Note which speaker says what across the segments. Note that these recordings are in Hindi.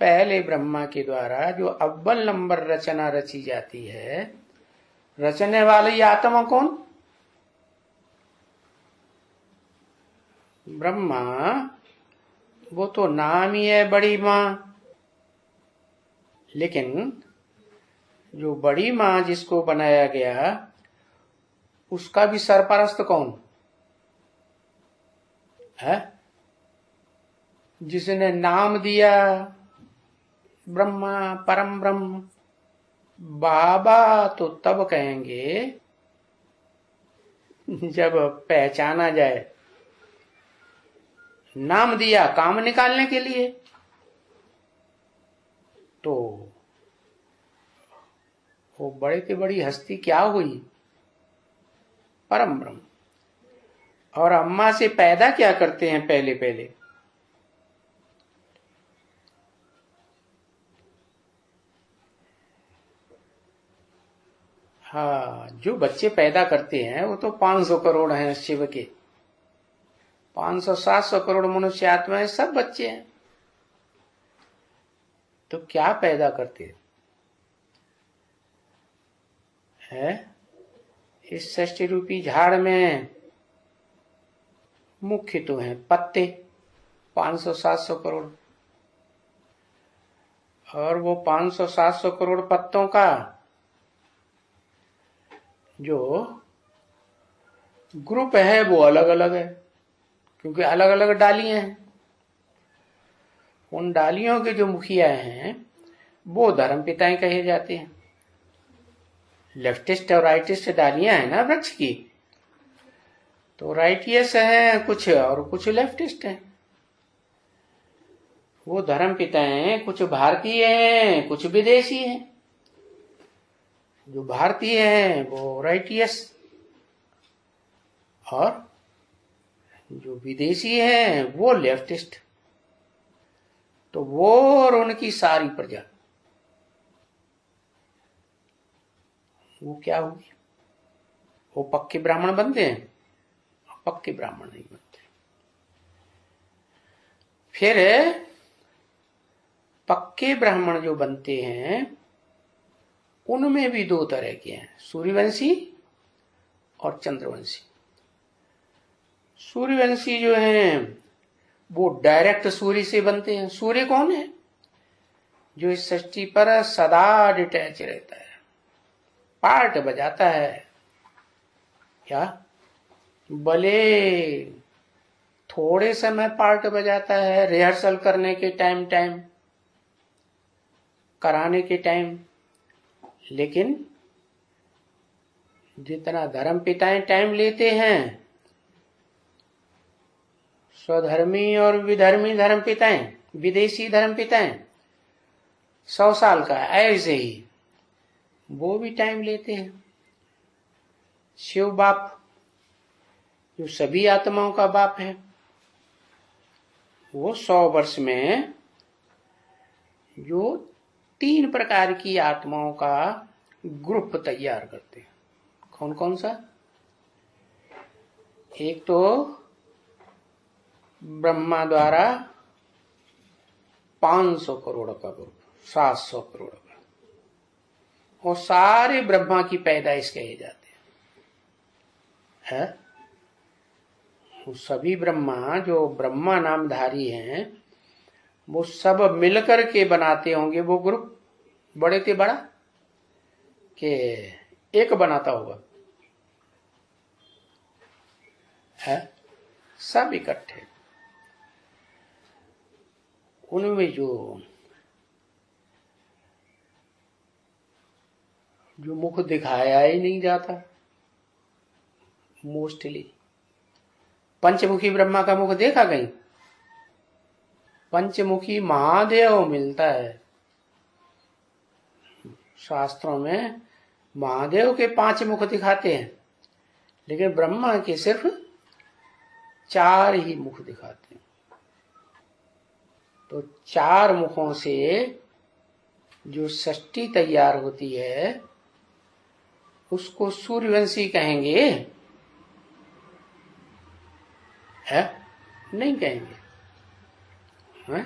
Speaker 1: पहले ब्रह्मा के द्वारा जो अव्वल नंबर रचना रची जाती है, रचने वाली आत्मा कौन? ब्रह्मा। वो तो नाम ही है बड़ी माँ, लेकिन जो बड़ी माँ जिसको बनाया गया उसका भी सरपरस्त कौन है? जिसने नाम दिया ब्रह्मा परम ब्रह्म। बाबा तो तब कहेंगे जब पहचाना जाए। नाम दिया काम निकालने के लिए, तो वो बड़े से बड़ी हस्ती क्या हुई? परम ब्रह्म। और अम्मा से पैदा क्या करते हैं पहले पहले? हाँ, जो बच्चे पैदा करते हैं वो तो 500 करोड़ हैं शिव के। 500-700 करोड़ मनुष्य आत्माएं, सब बच्चे हैं। तो क्या पैदा करते हैं? इस सृष्टि रूपी झाड़ में मुख्य तो हैं पत्ते, 500-700 करोड़। और वो 500-700 करोड़ पत्तों का जो ग्रुप है वो अलग अलग है, क्योंकि अलग अलग डालियां हैं। उन डालियों के जो मुखिया हैं वो धर्म पिताएं कहे जाते हैं। लेफ्टिस्ट और राइटिस्ट डालियां हैं ना वृक्ष की, तो राइटियस हैं कुछ और कुछ लेफ्टिस्ट हैं। वो धर्म पिताएं कुछ भारतीय हैं कुछ विदेशी हैं। जो भारतीय हैं वो राइटियस, और जो विदेशी हैं वो लेफ्टिस्ट। तो वो और उनकी सारी प्रजा वो क्या होगी? वो पक्के ब्राह्मण बनते हैं? पक्के ब्राह्मण नहीं बनते। फिर पक्के ब्राह्मण जो बनते हैं उनमें भी दो तरह के हैं, सूर्यवंशी और चंद्रवंशी। सूर्यवंशी जो हैं वो डायरेक्ट सूर्य से बनते हैं। सूर्य कौन है? जो इस सृष्टि पर सदा डिटैच रहता है, पार्ट बजाता है। क्या? भले थोड़े समय पार्ट बजाता है, रिहर्सल करने के टाइम कराने के टाइम, लेकिन जितना धर्म पिताएं टाइम लेते हैं, स्वधर्मी और विधर्मी धर्म पिताएं, विदेशी धर्म पिताएं 100 साल का, ऐसे ही वो भी टाइम लेते हैं। शिव बाप जो सभी आत्माओं का बाप है, वो 100 वर्ष में जो 3 प्रकार की आत्माओं का ग्रुप तैयार करते हैं। कौन कौन सा? एक तो ब्रह्मा द्वारा 500 करोड़ का ग्रुप, 700 करोड़ का, और सारे ब्रह्मा की पैदाइश कहे जाते हैं। वो सभी ब्रह्मा जो ब्रह्मा नामधारी हैं वो सब मिलकर के बनाते होंगे वो ग्रुप। बड़े से बड़ा के एक बनाता होगा है, सब इकट्ठे। उनमें जो मुख दिखाया ही नहीं जाता मोस्टली। पंचमुखी ब्रह्मा का मुख देखा कहीं? पंचमुखी महादेव मिलता है शास्त्रों में। महादेव के 5 मुख दिखाते हैं, लेकिन ब्रह्मा के सिर्फ 4 ही मुख दिखाते हैं। तो 4 मुखों से जो सृष्टि तैयार होती है उसको सूर्यवंशी कहेंगे? है? नहीं कहेंगे। है?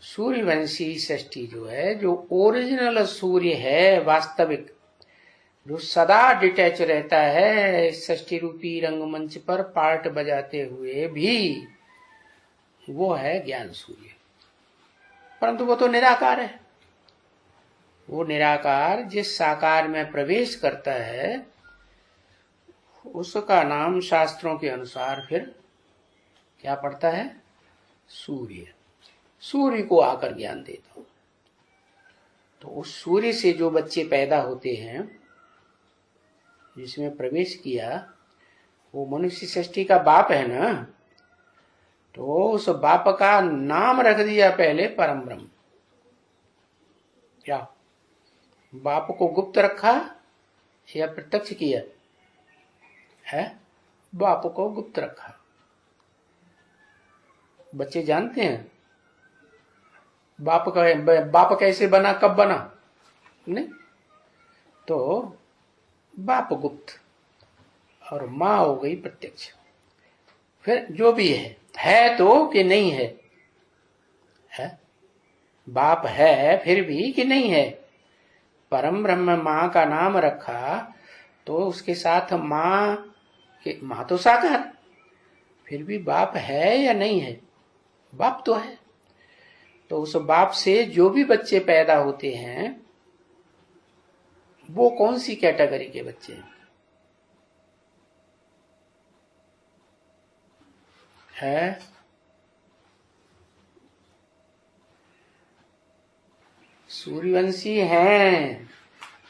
Speaker 1: सूर्यवंशी षष्ठी जो है, जो ओरिजिनल सूर्य है वास्तविक, जो सदा डिटैच रहता है षष्ठी रूपी रंगमंच पर पार्ट बजाते हुए भी, वो है ज्ञान सूर्य। परंतु वो तो निराकार है। वो निराकार जिस साकार में प्रवेश करता है उसका नाम शास्त्रों के अनुसार फिर क्या पड़ता है? सूर्य। सूर्य को आकर ज्ञान देता हूं। तो उस सूर्य से जो बच्चे पैदा होते हैं, जिसमें प्रवेश किया, वो मनुष्य सृष्टि का बाप है ना। तो उस बाप का नाम रख दिया पहले परम ब्रह्म। क्या बाप को गुप्त रखा या प्रत्यक्ष किया है? बाप को गुप्त रखा। बच्चे जानते हैं बाप कैसे बना, कब बना? नहीं। तो बाप गुप्त और माँ हो गई प्रत्यक्ष। फिर जो भी है तो कि नहीं है? बाप है फिर भी कि नहीं है? परम ब्रह्म माँ का नाम रखा तो उसके साथ माँ तो साकार, फिर भी बाप है या नहीं है? बाप तो है। तो उस बाप से जो भी बच्चे पैदा होते हैं वो कौन सी कैटेगरी के बच्चे हैं? सूर्यवंशी हैं,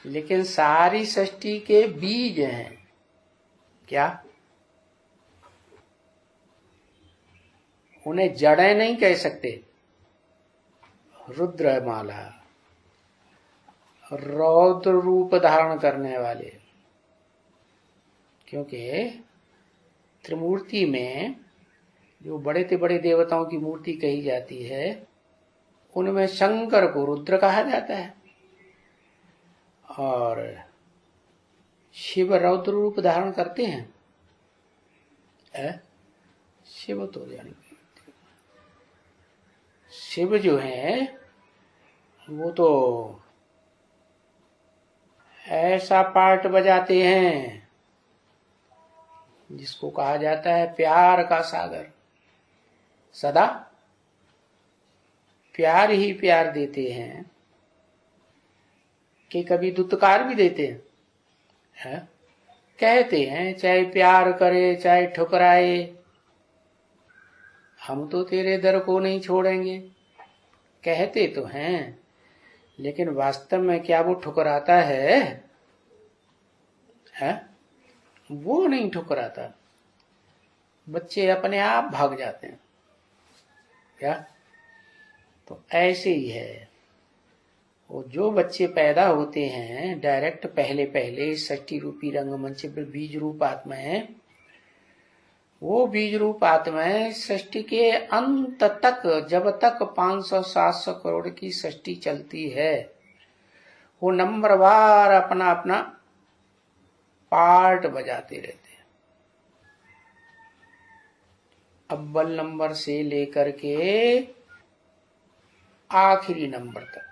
Speaker 1: लेकिन सारी सृष्टि के बीज हैं। क्या? उन्हें जड़ें नहीं कह सकते। रुद्रमाला, रौद्र रूप धारण करने वाले, क्योंकि त्रिमूर्ति में जो बड़े से बड़े देवताओं की मूर्ति कही जाती है, उनमें शंकर को रुद्र कहा जाता है और शिव रौद्र रूप धारण करते हैं। शिव तो जानी, शिव जो है वो तो ऐसा पार्ट बजाते हैं जिसको कहा जाता है प्यार का सागर। सदा प्यार ही प्यार देते हैं कि कभी दुत्कार भी देते हैं। कहते हैं चाहे प्यार करे चाहे ठुकराए, हम तो तेरे दर को नहीं छोड़ेंगे। कहते तो हैं, लेकिन वास्तव में क्या वो ठुकराता है? वो नहीं ठुकराता। बच्चे अपने आप भाग जाते हैं। क्या? तो ऐसे ही है। वो जो बच्चे पैदा होते हैं डायरेक्ट पहले षष्ठी रूपी रंगमंच पर बीज रूप आत्माएं, वो बीज रूप आत्माएं सृष्टि के अंत तक, जब तक 500-700 करोड़ की सृष्टि चलती है, वो नंबरवार अपना अपना पार्ट बजाते रहते हैं। अव्वल नंबर से लेकर के आखिरी नंबर तक।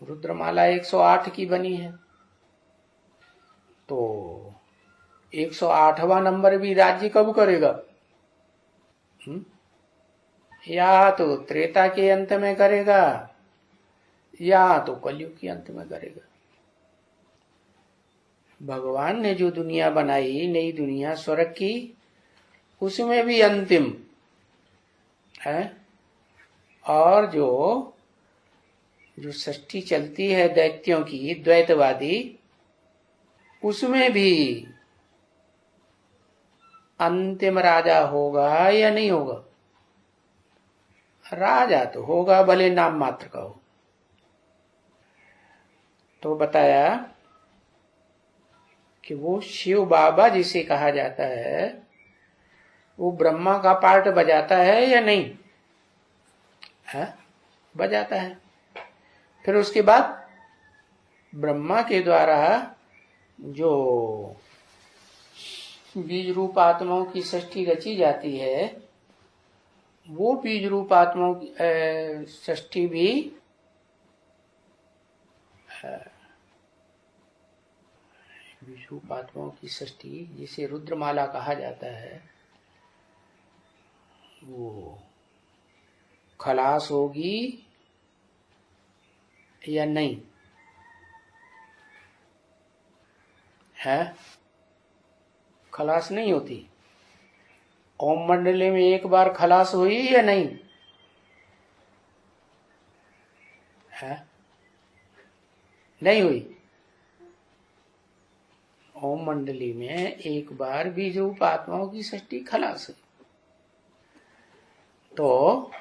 Speaker 1: रुद्रमाला 108 की बनी है, तो 108वां नंबर भी राज्य कब करेगा? या तो त्रेता के अंत में करेगा या तो कलयुग के अंत में करेगा। भगवान ने जो दुनिया बनाई, नई दुनिया स्वर्ग की, उसमें भी अंतिम है। और जो सृष्टि चलती है दैत्यों की, द्वैतवादी, उसमें भी अंतिम राजा होगा या नहीं होगा? राजा तो होगा, भले नाम मात्र का हो। तो बताया कि वो शिव बाबा जिसे कहा जाता है, वो ब्रह्मा का पार्ट बजाता है या नहीं? बजाता है। फिर उसके बाद ब्रह्मा के द्वारा जो बीज रूप आत्माओं की सृष्टि रची जाती है, वो बीज रूप आत्माओं की षष्ठी भी बीज रूप आत्माओं की षष्ठी जिसे रुद्रमाला कहा जाता है, वो खलास होगी या नहीं है? खलास नहीं होती। ओम मंडली में एक बार खलास हुई या नहीं है? नहीं हुई। ओम मंडली में एक बार बीज रूप आत्माओं की षष्ठी खलास हुई, तो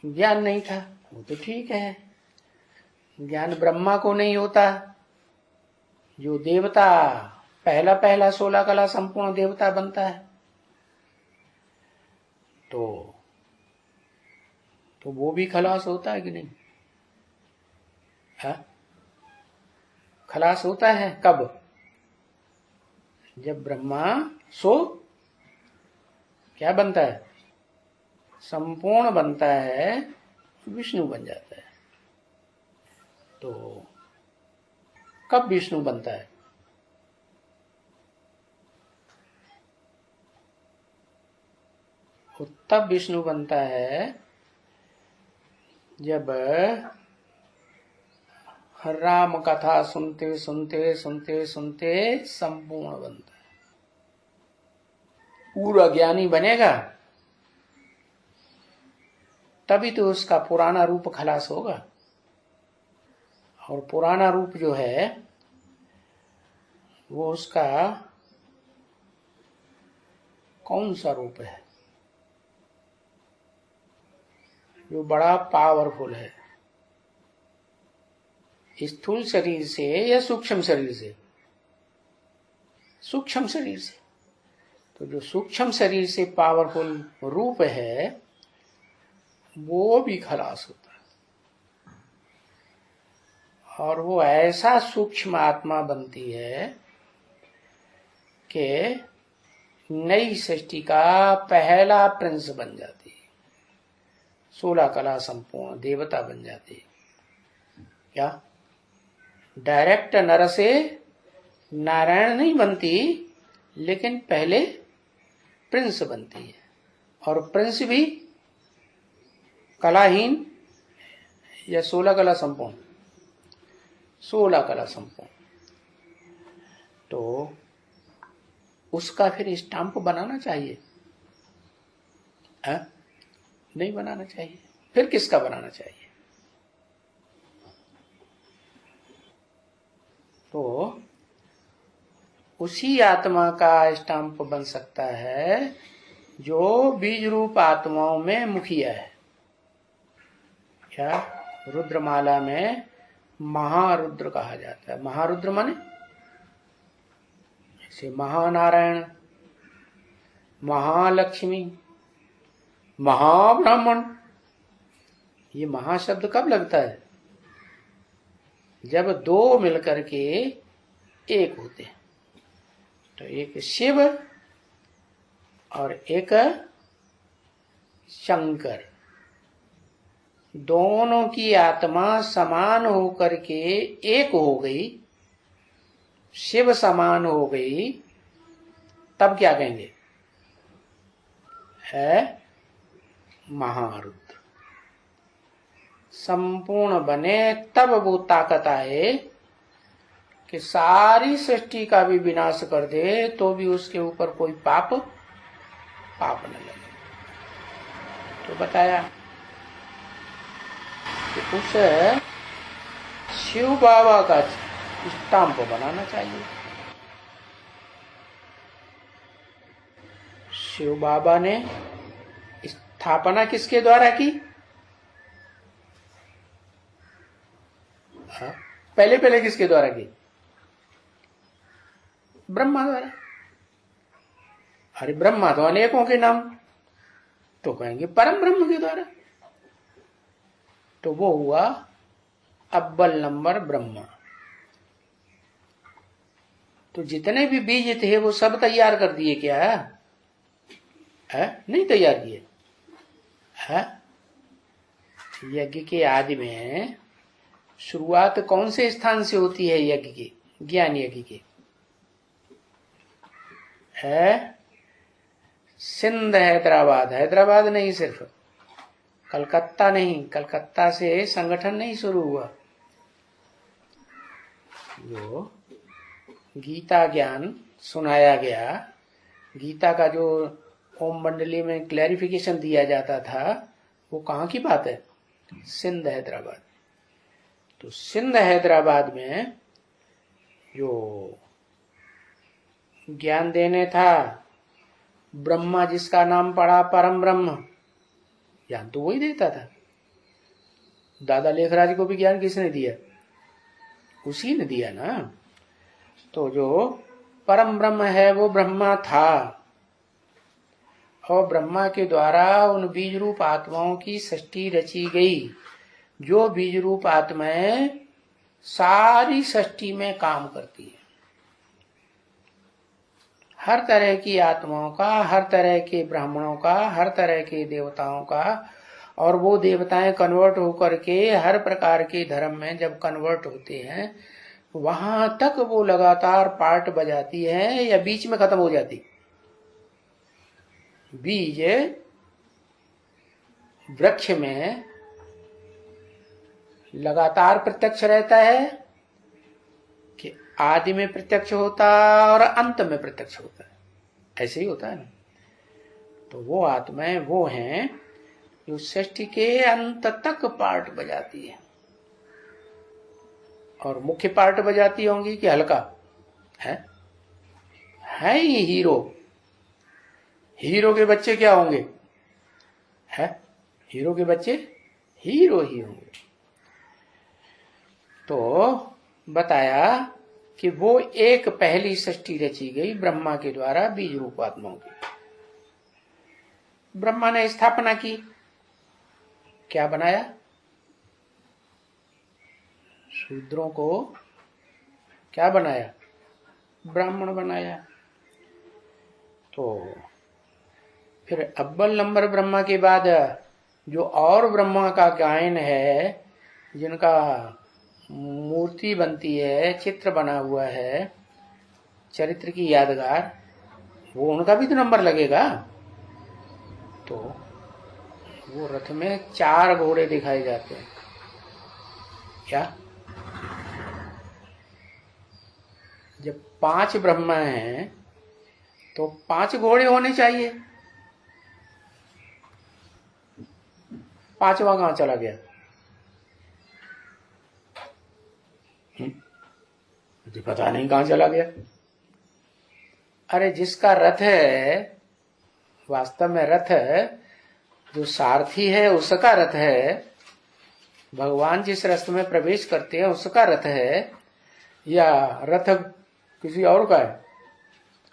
Speaker 1: ज्ञान नहीं था, वो तो ठीक है। ज्ञान ब्रह्मा को नहीं होता, जो देवता पहला पहला 16 कला संपूर्ण देवता बनता है, तो वो भी खलास होता है कि नहीं है? खलास होता है कब? जब ब्रह्मा क्या बनता है? संपूर्ण बनता है, विष्णु बन जाता है। तो कब विष्णु बनता है? तब विष्णु बनता है जब राम कथा सुनते सुनते सुनते सुनते संपूर्ण बनता है। पूरा ज्ञानी बनेगा तभी तो उसका पुराना रूप खलास होगा। और पुराना रूप जो है वो उसका कौन सा रूप है? जो बड़ा पावरफुल है, स्थूल शरीर से या सूक्ष्म शरीर से? सूक्ष्म शरीर से। तो जो सूक्ष्म शरीर से पावरफुल रूप है वो भी खलास होता है, और वो ऐसा सूक्ष्म आत्मा बनती है कि नई सृष्टि का पहला प्रिंस बन जाती है, 16 कला संपूर्ण देवता बन जाती है। क्या डायरेक्ट नर से नारायण नहीं बनती, लेकिन पहले प्रिंस बनती है, और प्रिंस भी कलाहीन या 16 कला संपूर्ण? 16 कला संपूर्ण। तो उसका फिर स्टाम्प बनाना चाहिए? नहीं बनाना चाहिए। फिर किसका बनाना चाहिए? तो उसी आत्मा का स्टाम्प बन सकता है जो बीज रूप आत्माओं में मुखिया है। क्या रुद्रमाला में महारुद्र कहा जाता है? महारुद्र माने जैसे महानारायण, महालक्ष्मी, महाब्राह्मण। ये महाशब्द कब लगता है? जब दो मिलकर के एक होते हैं। तो एक शिव और एक शंकर, दोनों की आत्मा समान होकर के एक हो गई, शिव समान हो गई, तब क्या कहेंगे? है महारुद्र। संपूर्ण बने तब वो ताकत आए कि सारी सृष्टि का भी विनाश कर दे तो भी उसके ऊपर कोई पाप न लगे। तो बताया कि उस शिव बाबा का स्टाम्प बनाना चाहिए। शिव बाबा ने स्थापना किसके द्वारा की? पहले पहले किसके द्वारा की? ब्रह्मा द्वारा। अरे ब्रह्मा तो अनेकों के नाम, तो कहेंगे परम ब्रह्म के द्वारा। तो वो हुआ अव्वल नंबर ब्रह्मा। तो जितने भी बीज थे वो सब तैयार कर दिए क्या है? नहीं तैयार किए है? यज्ञ के आदि में शुरुआत कौन से स्थान से होती है यज्ञ की? ज्ञान यज्ञ की है सिंध हैदराबाद, हैदराबाद नहीं, सिर्फ कलकत्ता नहीं, कलकत्ता से संगठन नहीं शुरू हुआ। जो गीता ज्ञान सुनाया गया, गीता का जो ओम मंडली में क्लैरिफिकेशन दिया जाता था, वो कहाँ की बात है? सिंध हैदराबाद। तो सिंध हैदराबाद में जो ज्ञान देने था ब्रह्मा, जिसका नाम पड़ा परम ब्रह्म, ज्ञान तो वही देता था। दादा लेखराज को भी ज्ञान किसने दिया? उसी ने दिया ना। तो जो परम ब्रह्म है वो ब्रह्मा था, और ब्रह्मा के द्वारा उन बीज रूप आत्माओं की सृष्टि रची गई। जो बीज रूप आत्माएं सारी सृष्टि में काम करती है, हर तरह की आत्माओं का, हर तरह के ब्राह्मणों का, हर तरह के देवताओं का। और वो देवताएं कन्वर्ट होकर के हर प्रकार के धर्म में जब कन्वर्ट होते हैं, वहां तक वो लगातार पार्ट बजाती है या बीच में खत्म हो जाती? बीज वृक्ष में लगातार प्रत्यक्ष रहता है कि आदि में प्रत्यक्ष होता और अंत में प्रत्यक्ष होता है? ऐसे ही होता है ना। तो वो आत्माएं वो हैं जो सृष्टि के अंत तक पार्ट बजाती है। और मुख्य पार्ट बजाती होंगी कि हल्का है ही हीरो। हीरो के बच्चे क्या होंगे? है हीरो के बच्चे हीरो ही होंगे। तो बताया कि वो एक पहली सृष्टि रची गई ब्रह्मा के द्वारा बीज रूप आत्माओं की। ब्रह्मा ने स्थापना की, क्या बनाया? शूद्रों को क्या बनाया? ब्राह्मण बनाया। तो फिर अव्वल नंबर ब्रह्मा के बाद जो और ब्रह्मा का गायन है, जिनका मूर्ति बनती है, चित्र बना हुआ है, चरित्र की यादगार, वो उनका भी तो नंबर लगेगा। तो वो रथ में 4 घोड़े दिखाए जाते हैं। क्या? जब 5 ब्रह्मा हैं तो 5 घोड़े होने चाहिए। 5वां कहां चला गया? मुझे पता नहीं कहां चला गया। अरे जिसका रथ है, वास्तव में रथ जो सारथी है उसका रथ है, भगवान जिस रथ में प्रवेश करते हैं उसका रथ है, या रथ किसी और का है?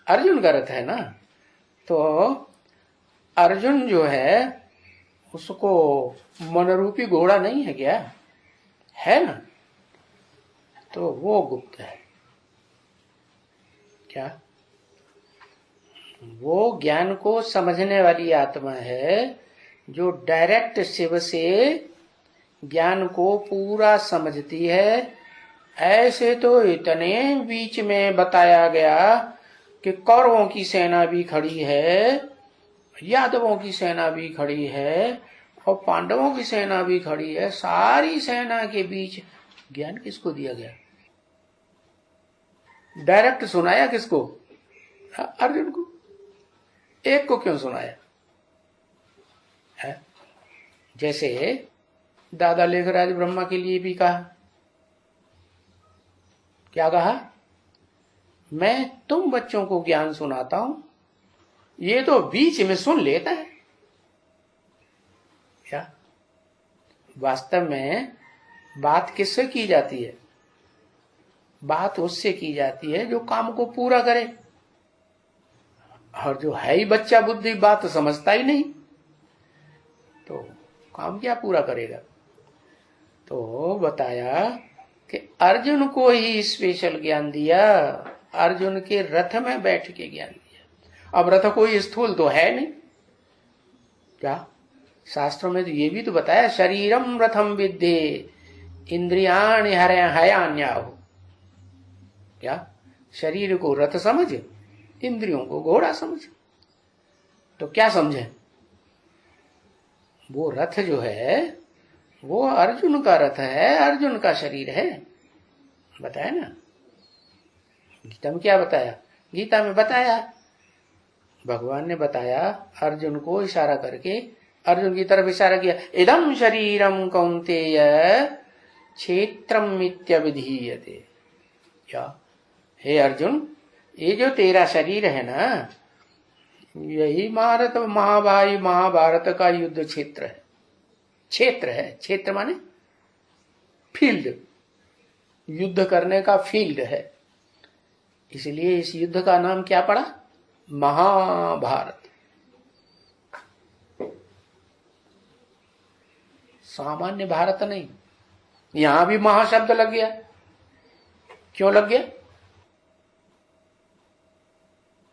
Speaker 1: अर्जुन का रथ है ना। तो अर्जुन जो है उसको मनरूपी घोड़ा नहीं है क्या? है ना। तो वो गुप्त है। क्या? वो ज्ञान को समझने वाली आत्मा है जो डायरेक्ट शिव से ज्ञान को पूरा समझती है। ऐसे तो इतने बीच में बताया गया कि कौरवों की सेना भी खड़ी है, यादवों की सेना भी खड़ी है, और पांडवों की सेना भी खड़ी है। सारी सेना के बीच ज्ञान किसको दिया गया? डायरेक्ट सुनाया किसको? अर्जुन को। एक को क्यों सुनाया है? जैसे दादा लेखराज ब्रह्मा के लिए भी कहा, क्या कहा? मैं तुम बच्चों को ज्ञान सुनाता हूं, ये तो बीच में सुन लेता है। क्या? वास्तव में बात किससे की जाती है? बात उससे की जाती है जो काम को पूरा करे। और जो है ही बच्चा बुद्धि, बात तो समझता ही नहीं, तो काम क्या पूरा करेगा? तो बताया कि अर्जुन को ही स्पेशल ज्ञान दिया अर्जुन के रथ में बैठ के ज्ञान दिया। अब रथ कोई स्थूल तो है नहीं, क्या शास्त्रों में तो ये भी तो बताया, शरीरम रथम विद्धे इंद्रियाणि हयान्याहु। क्या शरीर को रथ समझ, इंद्रियों को घोड़ा समझ। तो क्या समझे, वो रथ जो है वो अर्जुन का रथ है, अर्जुन का शरीर है, बताया ना। गीता में क्या बताया, गीता में बताया, भगवान ने बताया अर्जुन को इशारा करके, अर्जुन की तरफ इशारा किया, इदम शरीरम कौन्तेय क्षेत्रम मित्यभिधीयते। क्या, हे अर्जुन, ये जो तेरा शरीर है ना, यही महाभारत का युद्ध क्षेत्र है। क्षेत्र है, क्षेत्र माने फील्ड, युद्ध करने का फील्ड है। इसलिए इस युद्ध का नाम क्या पड़ा, महाभारत। सामान्य भारत नहीं। यहां भी महाशब्द लग गया, क्यों लग गया,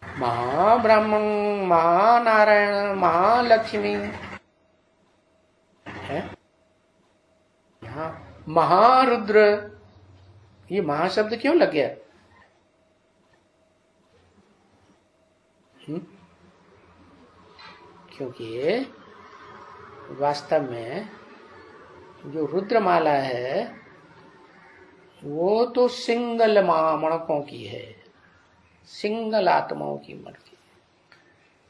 Speaker 1: महाब्राह्मण, महानारायण, महालक्ष्मी है, यहां महारुद्र, ये महाशब्द क्यों लग गया, क्योंकि वास्तव में जो रुद्रमाला है वो तो सिंगल मणकों की है, सिंगल आत्माओं की मणकी।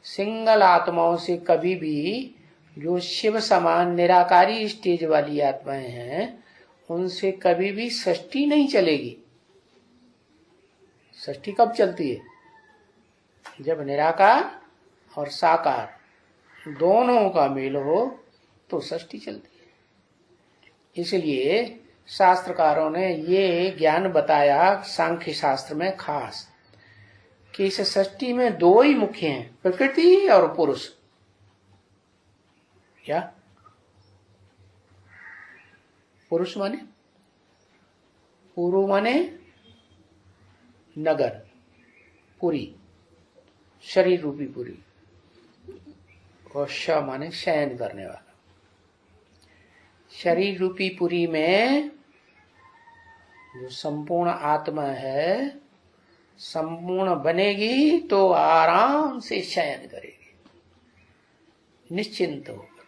Speaker 1: सिंगल आत्माओं से कभी भी जो शिव समान निराकारी स्टेज वाली आत्माएं हैं उनसे कभी भी सृष्टि नहीं चलेगी। सृष्टि कब चलती है, जब निराकार और साकार दोनों का मेल हो तो सृष्टि चलती है। इसलिए शास्त्रकारों ने ये ज्ञान बताया सांख्य शास्त्र में खास, कि इस सृष्टि में दो ही मुख्य हैं, प्रकृति और पुरुष। क्या, पुरुष माने, पुरु माने नगर, पुरी शरीर रूपी पुरी, और श माने शयन करने वाला। शरीर रूपी पुरी में जो संपूर्ण आत्मा है, संपूर्ण बनेगी तो आराम से शयन करेगी, निश्चिंत होकर,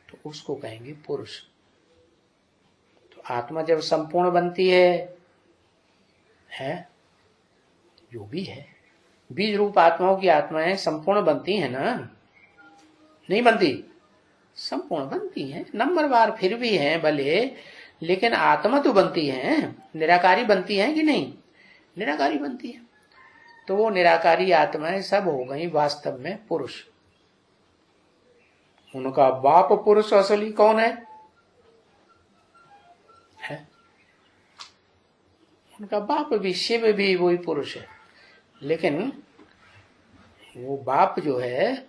Speaker 1: तो उसको कहेंगे पुरुष। तो आत्मा जब संपूर्ण बनती है जो भी है, बीज रूप आत्माओं की आत्माएं संपूर्ण बनती है ना, नहीं बनती, संपूर्ण बनती हैं, नंबरवार फिर भी हैं भले, लेकिन आत्मा तो बनती है, निराकारी बनती है कि नहीं, निराकारी बनती है। तो वो निराकारी आत्माएं सब हो गई वास्तव में पुरुष। उनका बाप पुरुष असली कौन है? उनका बाप भी शिव भी वही पुरुष है, लेकिन वो बाप जो है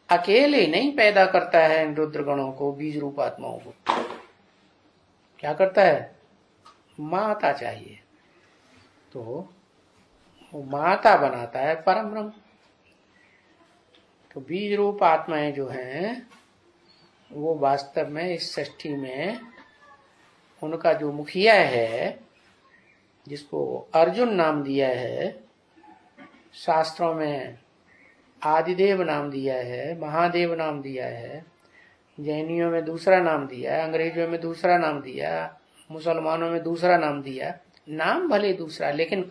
Speaker 1: अकेले नहीं पैदा करता है इन रुद्रगणों को, बीज रूप आत्माओं को। क्या करता है, माता चाहिए, तो वो माता बनाता है परम ब्रह्म। तो बीज रूप आत्माएं जो हैं वो वास्तव में इस सृष्टि में उनका जो मुखिया है, जिसको अर्जुन नाम दिया है, शास्त्रों में आदिदेव नाम दिया है, महादेव नाम दिया है, जैनियों में दूसरा नाम दिया है, अंग्रेजों में दूसरा नाम दिया, मुसलमानों में दूसरा नाम दिया, नाम भले दूसरा, लेकिन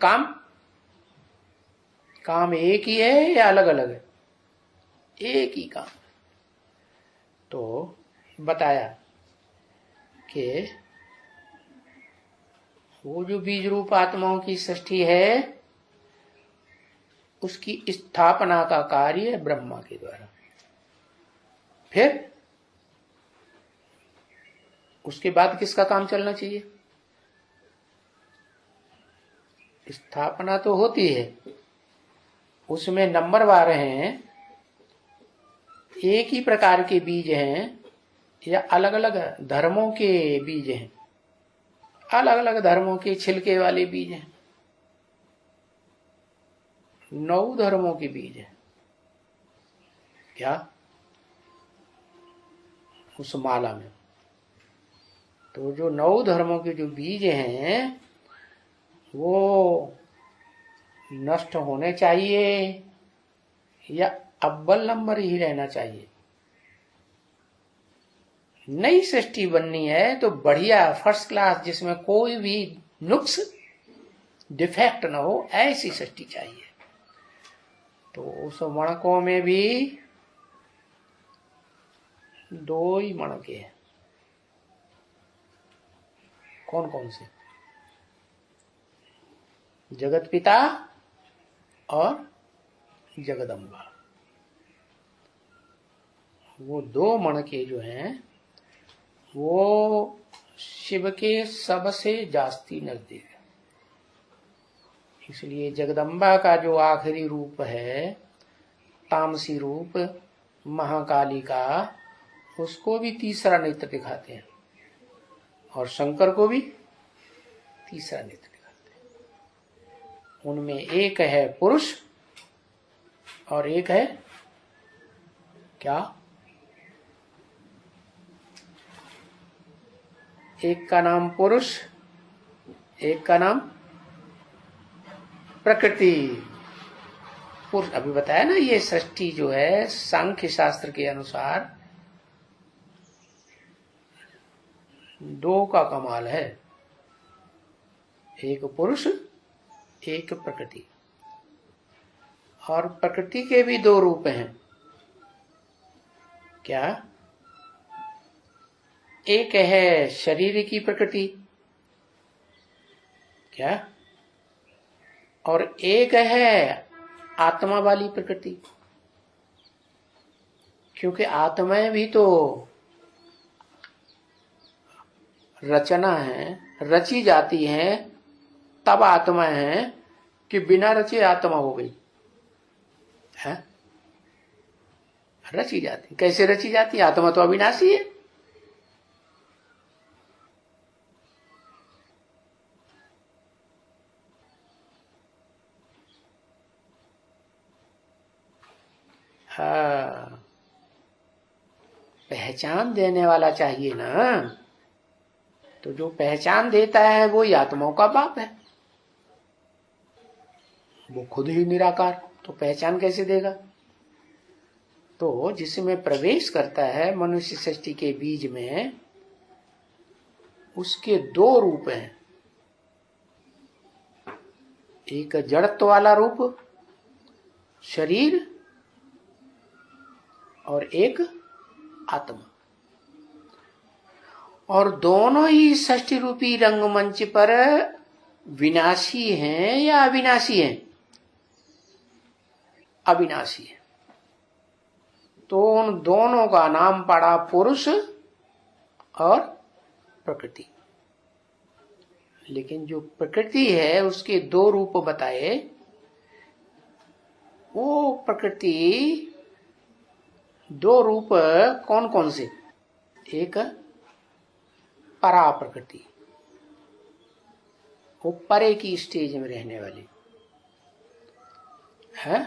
Speaker 1: काम एक ही है या अलग अलग है? एक ही काम। तो बताया कि वो जो बीज रूप आत्माओं की सृष्टि है उसकी स्थापना का कार्य ब्रह्मा के द्वारा। फिर उसके बाद किसका काम चलना चाहिए? स्थापना तो होती है, उसमें नंबरवार हैं, एक ही प्रकार के बीज हैं या अलग अलग धर्मों के बीज हैं, अलग अलग धर्मों के छिलके वाले बीज हैं, 9 धर्मों के बीज हैं। क्या उस माला में? तो जो 9 धर्मों के जो बीज हैं वो नष्ट होने चाहिए या अव्वल नंबर ही रहना चाहिए? नई सृष्टि बननी है तो बढ़िया फर्स्ट क्लास, जिसमें कोई भी नुक्स डिफेक्ट न हो, ऐसी सृष्टि चाहिए। तो उस मणकों में भी 2 ही मणके हैं। कौन कौन से? जगत पिता और जगदम्बा। वो 2 मणके जो हैं वो शिव के सबसे जास्ती नजदीक है। इसलिए जगदम्बा का जो आखिरी रूप है, तामसी रूप महाकाली का, उसको भी तीसरा नेत्र दिखाते हैं, और शंकर को भी तीसरा नेत्र दिखाते हैं। उनमें एक है पुरुष और एक है क्या? एक का नाम पुरुष, एक का नाम प्रकृति। पुरुष अभी बताया ना, ये सृष्टि जो है सांख्य शास्त्र के अनुसार 2 का कमाल है, एक पुरुष एक प्रकृति। और प्रकृति के भी 2 रूप हैं। क्या? एक है शरीर की प्रकृति, क्या? और एक है आत्मा वाली प्रकृति। क्योंकि आत्माएं भी तो रचना है, रची जाती हैं, तब आत्मा है कि बिना रचे आत्मा हो गई है? रची जाती। कैसे रची जाती? आत्मा तो अविनाशी है। हाँ, पहचान देने वाला चाहिए ना। तो जो पहचान देता है वो आत्माओं का बाप है, वो खुद ही निराकार, तो पहचान कैसे देगा? तो जिसमें प्रवेश करता है मनुष्य सृष्टि के बीज में, उसके 2 रूप हैं। एक जड़त्व वाला रूप शरीर, और एक आत्मा। और दोनों ही षष्ठी रूपी रंगमंच पर विनाशी हैं या अविनाशी हैं? अविनाशी है। तो उन दोनों का नाम पड़ा पुरुष और प्रकृति। लेकिन जो प्रकृति है उसके 2 रूप बताए। वो प्रकृति 2 रूप कौन कौन से? एक परा प्रकृति, वो परे की स्टेज में रहने वाली है।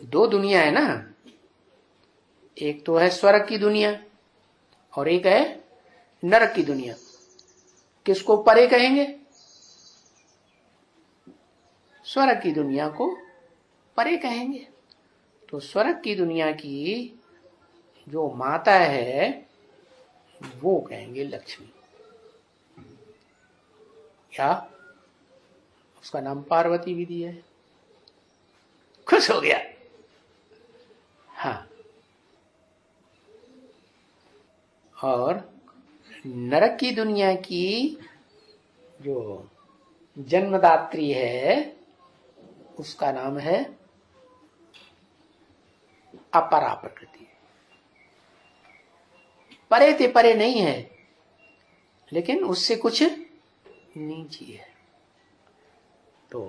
Speaker 1: 2 दुनिया है ना, एक तो है स्वर्ग की दुनिया और एक है नरक की दुनिया। किसको परे कहेंगे? स्वर्ग की दुनिया को परे कहेंगे। तो स्वर्ग की दुनिया की जो माता है वो कहेंगे लक्ष्मी। क्या? उसका नाम पार्वती भी दिया है। खुश हो गया। हाँ, और नरक की दुनिया की जो जन्मदात्री है उसका नाम है अपरा प्रकृति। परे ते परे नहीं है, लेकिन उससे कुछ नीचे है। तो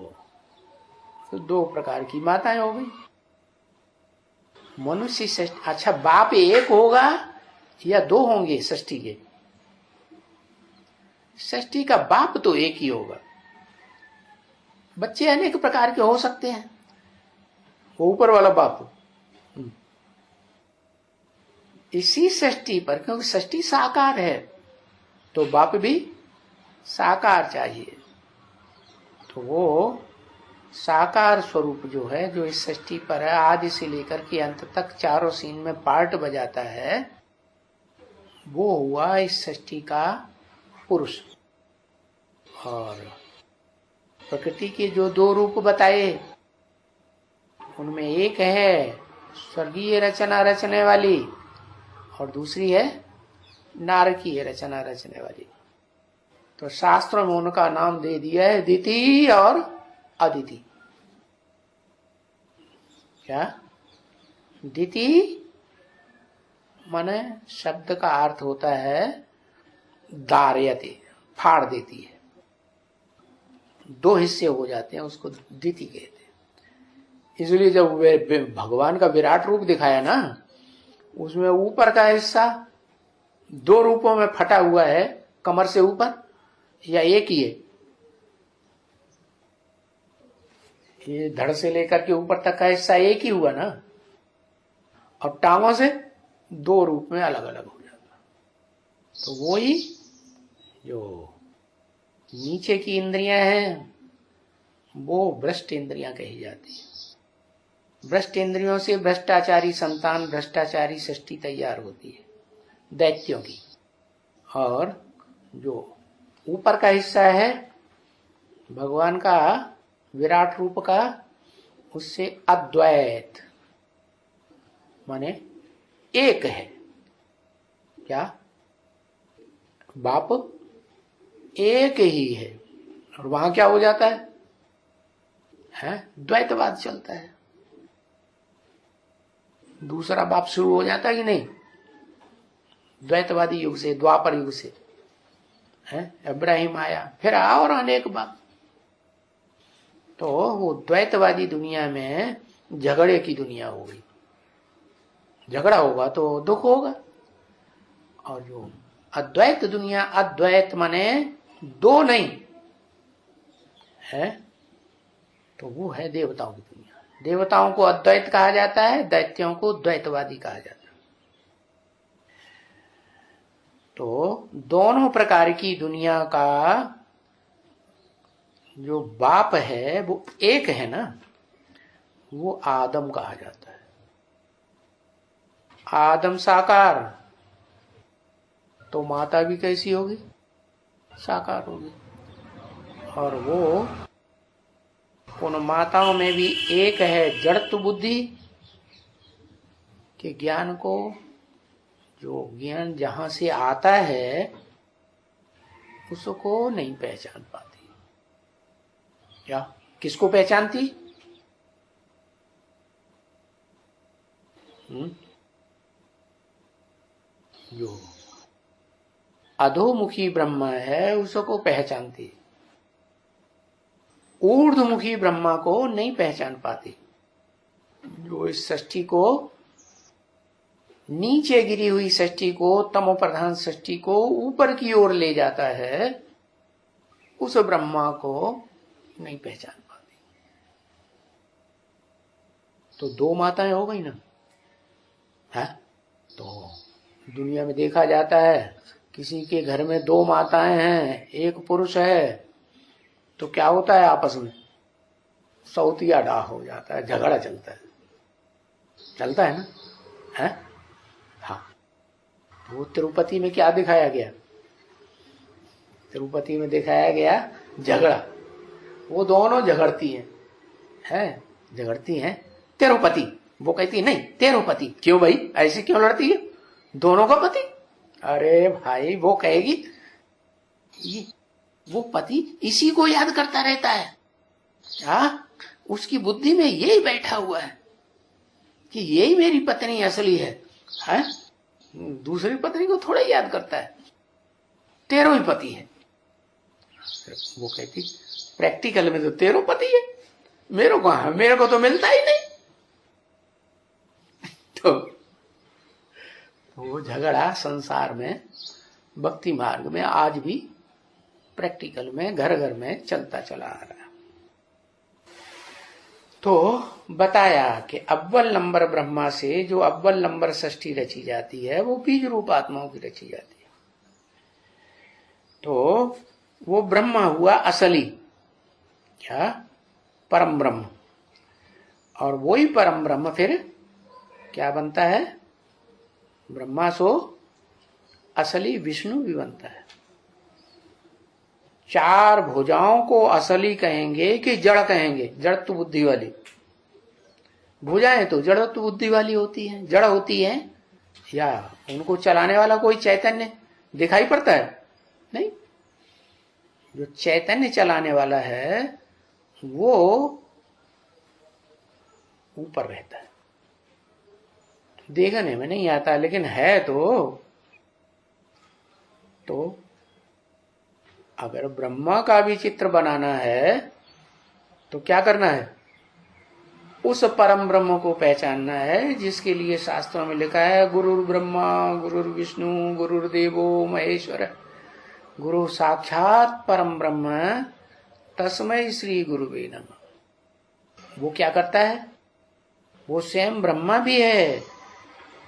Speaker 1: 2 प्रकार की माताएं हो गई। मनुष्य षष्ठी, अच्छा बाप एक होगा या 2 होंगे षष्ठी के? षष्ठी का बाप तो एक ही होगा। बच्चे अनेक प्रकार के हो सकते हैं, वो ऊपर वाला बाप। इसी षष्ठी पर, क्योंकि षष्ठी साकार है, तो बाप भी साकार चाहिए। तो वो साकार स्वरूप जो है, जो इस षष्ठी पर है, आदि से लेकर के अंत तक चारों सीन में पार्ट बजाता है, वो हुआ इस षष्ठी का पुरुष। और प्रकृति के जो दो रूप बताए, उनमें एक है स्वर्गीय रचना रचने वाली, और दूसरी है नारकीय रचना रचने वाली। तो शास्त्रों में उनका नाम दे दिया है दिति और अदिति। क्या? दिति माने शब्द का अर्थ होता है दार्यते, फाड़ देती है, दो हिस्से हो जाते हैं, उसको दिति कहते हैं। इसलिए जब भगवान का विराट रूप दिखाया ना, उसमें ऊपर का हिस्सा दो रूपों में फटा हुआ है, कमर से ऊपर, या एक ही है? ये धड़ से लेकर के ऊपर तक का हिस्सा एक ही हुआ ना, और टांगों से दो रूप में अलग अलग हो जाता। तो वो ही जो नीचे की इंद्रियां हैं, वो भ्रष्ट इंद्रियां कही जाती है। भ्रष्ट इंद्रियों से भ्रष्टाचारी संतान, भ्रष्टाचारी सृष्टि तैयार होती है दैत्यों की। और जो ऊपर का हिस्सा है भगवान का विराट रूप का, उससे अद्वैत माने एक है। क्या? बाप एक ही है, और वहां क्या हो जाता है? द्वैतवाद चलता है। दूसरा बाप शुरू हो जाता है कि नहीं? द्वैतवादी युग से, द्वापर युग से है, इब्राहिम आया, फिर और अनेक बाप। तो वो द्वैतवादी दुनिया में झगड़े की दुनिया हो गई। झगड़ा होगा तो दुख होगा। और जो अद्वैत दुनिया, अद्वैत माने दो नहीं है, तो वो है देवताओं की दुनिया। देवताओं को अद्वैत कहा जाता है, दैत्यों को द्वैतवादी कहा जाता है। तो दोनों प्रकार की दुनिया का जो बाप है वो एक है ना, वो आदम कहा जाता है। आदम साकार, तो माता भी कैसी होगी? साकार होगी। और वो उन माताओं में भी एक है जड़त्व बुद्धि के ज्ञान को, जो ज्ञान जहां से आता है उसको नहीं पहचान पाती। क्या? किसको पहचानती? जो अधोमुखी ब्रह्मा है उसको पहचानती, ऊर्ध्वमुखी ब्रह्मा को नहीं पहचान पाती। जो इस सृष्टि को, नीचे गिरी हुई सृष्टि को, तमो प्रधान सृष्टि को ऊपर की ओर ले जाता है, उस ब्रह्मा को नहीं पहचान पाती। तो दो माताएं हो गई ना है? तो दुनिया में देखा जाता है, किसी के घर में दो माताएं हैं, एक पुरुष है, तो क्या होता है आपस में? सौतिया डाह हो जाता है, झगड़ा चलता है। चलता है ना है? हाँ। वो तिरुपति में क्या दिखाया गया? तिरुपति में दिखाया गया झगड़ा। वो दोनों झगड़ती हैं, झगड़ती हैं। तिरुपति वो कहती है नहीं तिरुपति। क्यों भाई, ऐसे क्यों लड़ती है? दोनों का पति। अरे भाई, वो कहेगी ये वो पति इसी को याद करता रहता है। उसकी बुद्धि में यही बैठा हुआ है कि यही मेरी पत्नी असली है। दूसरी पत्नी को थोड़ा याद करता है, तेरो ही पति है। वो कहती प्रैक्टिकल में तो तेरो पति है, मेरे को कहां, मेरे को तो मिलता ही नहीं। तो वो झगड़ा संसार में, भक्ति मार्ग में आज भी प्रैक्टिकल में घर घर में चलता चला आ रहा है। तो बताया कि अव्वल नंबर ब्रह्मा से जो अव्वल नंबर षष्ठी रची जाती है वो बीज रूप आत्माओं की रची जाती है। तो वो ब्रह्मा हुआ असली, क्या, परम ब्रह्म। और वही परम ब्रह्म फिर क्या बनता है, ब्रह्मा सो असली विष्णु भी बनता है। चार भुजाओं को असली कहेंगे कि जड़ कहेंगे, जड़त्व बुद्धि वाली। भुजाएं तो जड़त्व बुद्धि वाली होती हैं, जड़ होती हैं, या उनको चलाने वाला कोई चैतन्य दिखाई पड़ता है? नहीं। जो चैतन्य चलाने वाला है वो ऊपर रहता है, देखने में नहीं आता, लेकिन है तो अगर ब्रह्मा का भी चित्र बनाना है तो क्या करना है, उस परम ब्रह्म को पहचानना है, जिसके लिए शास्त्रों में लिखा है गुरुर् ब्रह्मा गुरुर्विष्णु गुरुर्देवो महेश्वर, गुरु साक्षात परम ब्रह्म तस्मै श्री गुरुवे नमः। वो क्या करता है, वो स्वयं ब्रह्मा भी है,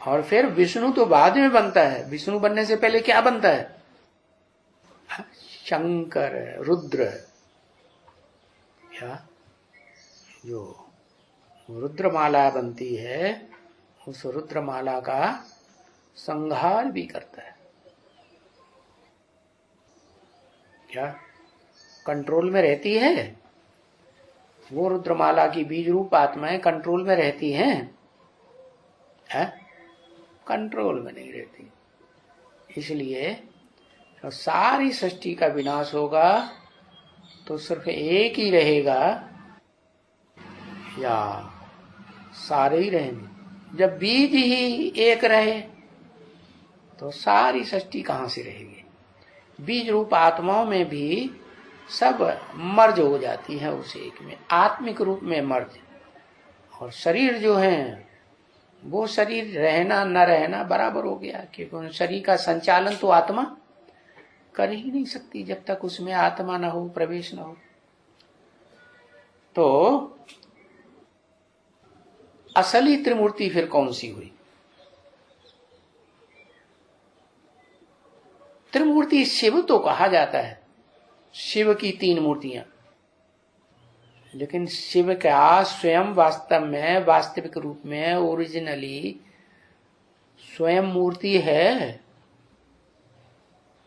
Speaker 1: और फिर विष्णु तो बाद में बनता है। विष्णु बनने से पहले क्या बनता है, शंकर, रुद्र, या जो रुद्रमाला बनती है उस रुद्रमाला का संहार भी करता है। क्या कंट्रोल में रहती है वो रुद्रमाला की बीज रूप आत्माएं, कंट्रोल में रहती हैं? है? कंट्रोल में नहीं रहती। इसलिए तो सारी सृष्टि का विनाश होगा तो सिर्फ एक ही रहेगा, या सारे ही रहेंगे? जब बीज ही एक रहे तो सारी सृष्टि कहां से रहेगी? बीज रूप आत्माओं में भी सब मर्ज हो जाती है उस एक में, आत्मिक रूप में मर्ज। और शरीर जो है वो शरीर रहना न रहना बराबर हो गया, क्योंकि शरीर का संचालन तो आत्मा कर ही नहीं सकती जब तक उसमें आत्मा ना हो, प्रवेश ना हो। तो असली त्रिमूर्ति फिर कौन सी हुई? त्रिमूर्ति शिव तो कहा जाता है, शिव की तीन मूर्तियां, लेकिन शिव का स्वयं वास्तव में वास्तविक रूप में ओरिजिनली स्वयं मूर्ति है,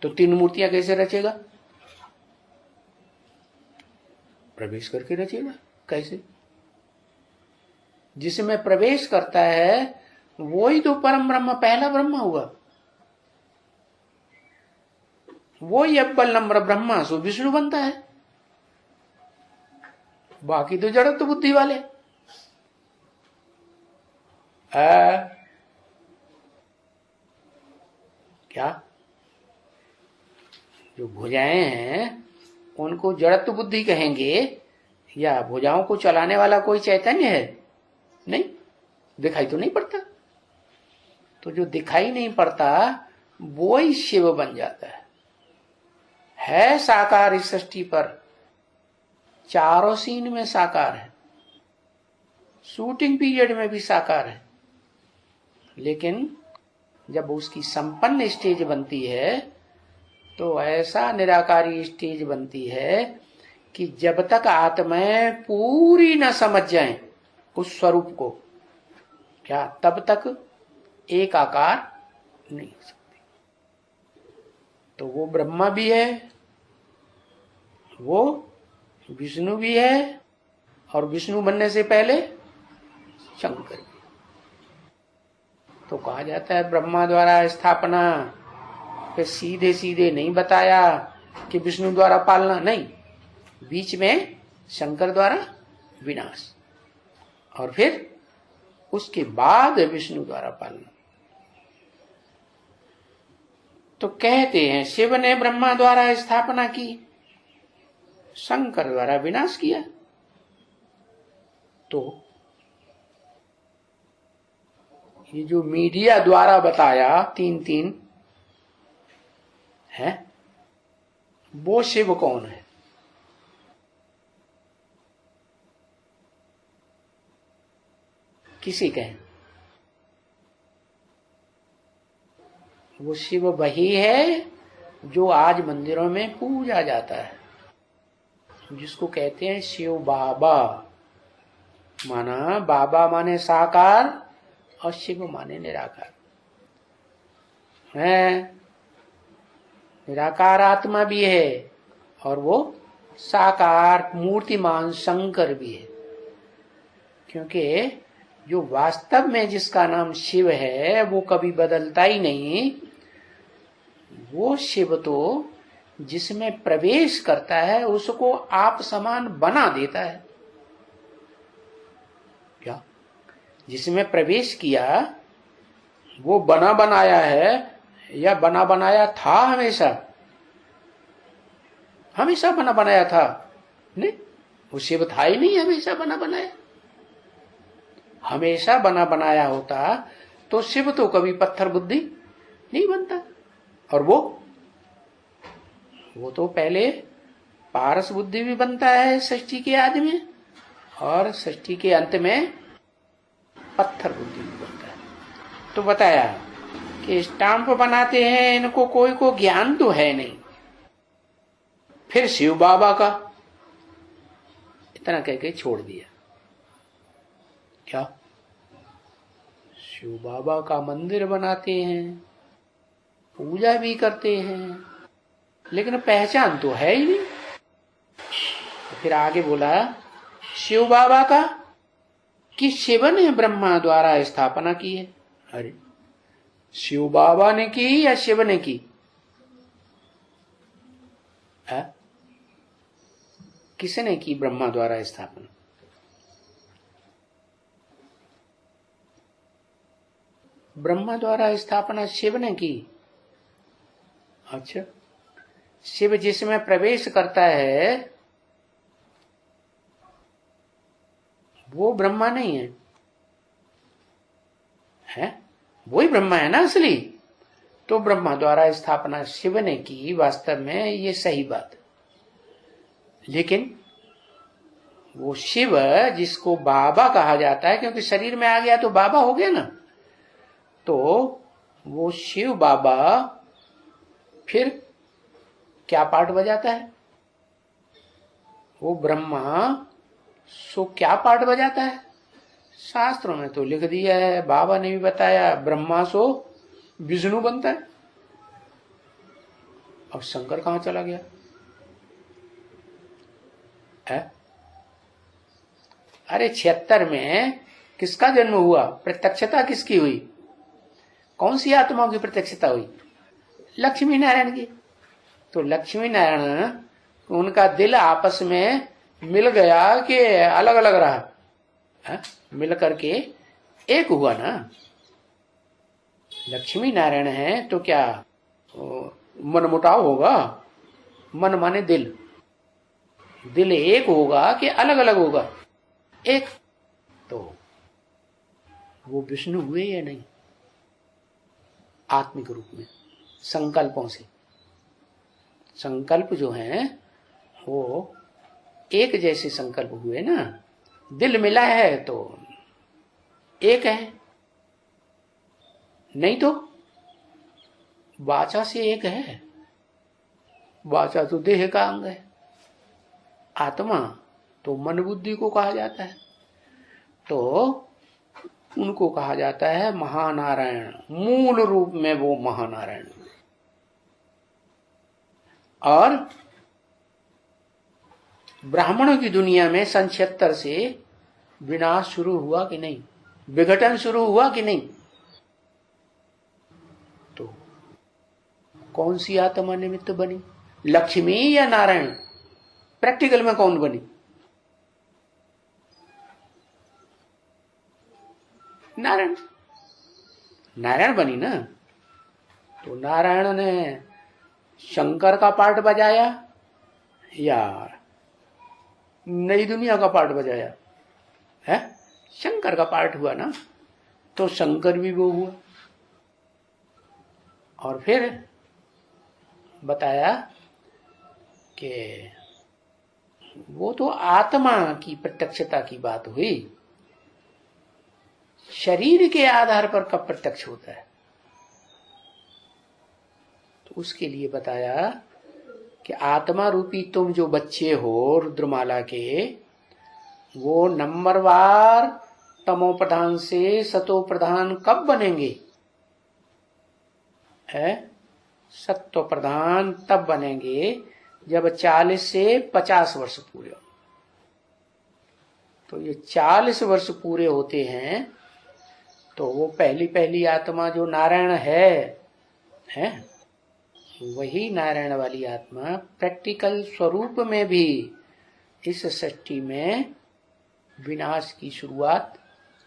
Speaker 1: तो तीन मूर्तियां कैसे रचेगा? प्रवेश करके रचेगा। कैसे? जिसमें प्रवेश करता है वो ही तो परम ब्रह्म, पहला ब्रह्म हुआ, वो ही अव्वल नंबर ब्रह्मा सो विष्णु बनता है। बाकी तो जड़त्व बुद्धि वाले। क्या जो भुजाएं हैं उनको जड़त्व बुद्धि कहेंगे, या भुजाओं को चलाने वाला कोई चैतन्य है? नहीं, दिखाई तो नहीं पड़ता। तो जो दिखाई नहीं पड़ता वो ही शिव बन जाता है साकार इस सृष्टि पर, चारों सीन में साकार है, शूटिंग पीरियड में भी साकार है, लेकिन जब उसकी संपन्न स्टेज बनती है तो ऐसा निराकारी स्टेज बनती है कि जब तक आत्माएं पूरी न समझ जाएं उस स्वरूप को, क्या तब तक एक आकार नहीं हो सकती। तो वो ब्रह्मा भी है, वो विष्णु भी है, और विष्णु बनने से पहले शंकर भी। तो कहा जाता है ब्रह्मा द्वारा स्थापना, फिर सीधे सीधे नहीं बताया कि विष्णु द्वारा पालना, नहीं, बीच में शंकर द्वारा विनाश, और फिर उसके बाद विष्णु द्वारा पालना। तो कहते हैं शिव ने ब्रह्मा द्वारा स्थापना की, शंकर द्वारा विनाश किया। तो ये जो मीडिया द्वारा बताया तीन तीन है, वो शिव कौन है? किसी कहें वो शिव वही है जो आज मंदिरों में पूजा जाता है, जिसको कहते हैं शिव बाबा। माना बाबा माने साकार और शिव माने निराकार है। निराकार आत्मा भी है और वो साकार मूर्तिमान शंकर भी है, क्योंकि जो वास्तव में जिसका नाम शिव है वो कभी बदलता ही नहीं। वो शिव तो जिसमें प्रवेश करता है उसको आप समान बना देता है। क्या जिसमें प्रवेश किया वो बना बनाया है या बना बनाया था? हमेशा हमेशा बना बनाया था? नहीं, वो शिव था ही नहीं हमेशा बना बनाया। हमेशा बना बनाया होता तो शिव तो कभी पत्थर बुद्धि नहीं बनता। और वो तो पहले पारस बुद्धि भी बनता है सृष्टि के आदि में, और सृष्टि के अंत में पत्थर बुद्धि भी बनता है। तो बताया कि स्टाम्प बनाते हैं इनको कोई को ज्ञान तो है नहीं। फिर शिव बाबा का इतना कह के छोड़ दिया। क्या शिव बाबा का मंदिर बनाते हैं, पूजा भी करते हैं, लेकिन पहचान तो है ही नहीं। तो फिर आगे बोला शिव बाबा का कि शिव ने ब्रह्मा द्वारा स्थापना की है। अरे शिव बाबा ने की या शिव ने की? है? किसने की ब्रह्मा द्वारा स्थापना? ब्रह्मा द्वारा स्थापना शिव ने की। अच्छा, शिव जिसमें प्रवेश करता है वो ब्रह्मा नहीं है, है? वही ब्रह्मा है ना असली। तो ब्रह्मा द्वारा स्थापना शिव ने की, वास्तव में ये सही बात। लेकिन वो शिव जिसको बाबा कहा जाता है, क्योंकि शरीर में आ गया तो बाबा हो गया ना, तो वो शिव बाबा फिर क्या पार्ट बजाता है? वो ब्रह्मा सो क्या पार्ट बजाता है? शास्त्रों में तो लिख दिया है, बाबा ने भी बताया, ब्रह्मा सो विष्णु बनता है। अब शंकर कहां चला गया है? अरे 76 में किसका जन्म हुआ? प्रत्यक्षता किसकी हुई? कौन सी आत्माओं की प्रत्यक्षता हुई? लक्ष्मी नारायण की। तो लक्ष्मी नारायण उनका दिल आपस में मिल गया कि अलग अलग रहा? है? मिल करके एक हुआ ना। लक्ष्मी नारायण है तो क्या मनमुटाव होगा? मन माने दिल, दिल एक होगा कि अलग अलग होगा? एक। तो वो विष्णु हुए या नहीं? आत्मिक रूप में संकल्पों से। संकल्प जो हैं वो एक जैसे संकल्प हुए ना। दिल मिला है तो एक है, नहीं तो वाचा से एक है। वाचा तो देह का अंग है, आत्मा तो मन बुद्धि को कहा जाता है। तो उनको कहा जाता है महानारायण। मूल रूप में वो महानारायण। और ब्राह्मणों की दुनिया में सन 76 से विनाश शुरू हुआ कि नहीं? विघटन शुरू हुआ कि नहीं? तो कौन सी आत्मा निमित्त बनी? लक्ष्मी या नारायण? प्रैक्टिकल में कौन बनी? नारायण। नारायण बनी ना। तो नारायण ने शंकर का पार्ट बजाया या नई दुनिया का पार्ट बजाया? है? शंकर का पार्ट हुआ ना। तो शंकर भी वो हुआ। और फिर बताया कि वो तो आत्मा की प्रत्यक्षता की बात हुई, शरीर के आधार पर कब प्रत्यक्ष होता है? तो उसके लिए बताया कि आत्मा रूपी तुम जो बच्चे हो रुद्रमाला के, वो नंबरवार तमो प्रधान से सतो प्रधान कब बनेंगे? है सत्व प्रधान तब बनेंगे जब 40 से 50 वर्ष पूरे हो। तो ये 40 वर्ष पूरे होते हैं तो वो पहली पहली आत्मा जो नारायण है वही नारायण वाली आत्मा प्रैक्टिकल स्वरूप में भी इस सृष्टि में विनाश की शुरुआत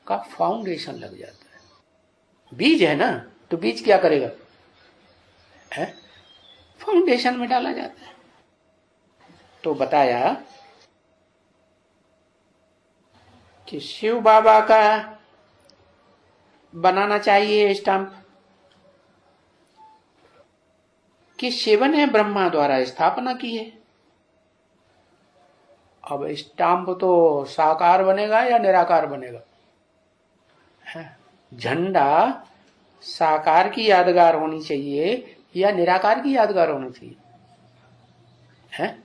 Speaker 1: का फाउंडेशन लग जाता है। बीज है ना, तो बीज क्या करेगा? है फाउंडेशन में डाला जाता है। तो बताया कि शिव बाबा का बनाना चाहिए स्टैंप कि शिव ने ब्रह्मा द्वारा स्थापना की है। अब स्टैंप तो साकार बनेगा या निराकार बनेगा? झंडा साकार की यादगार होनी चाहिए या निराकार की यादगार होनी चाहिए? है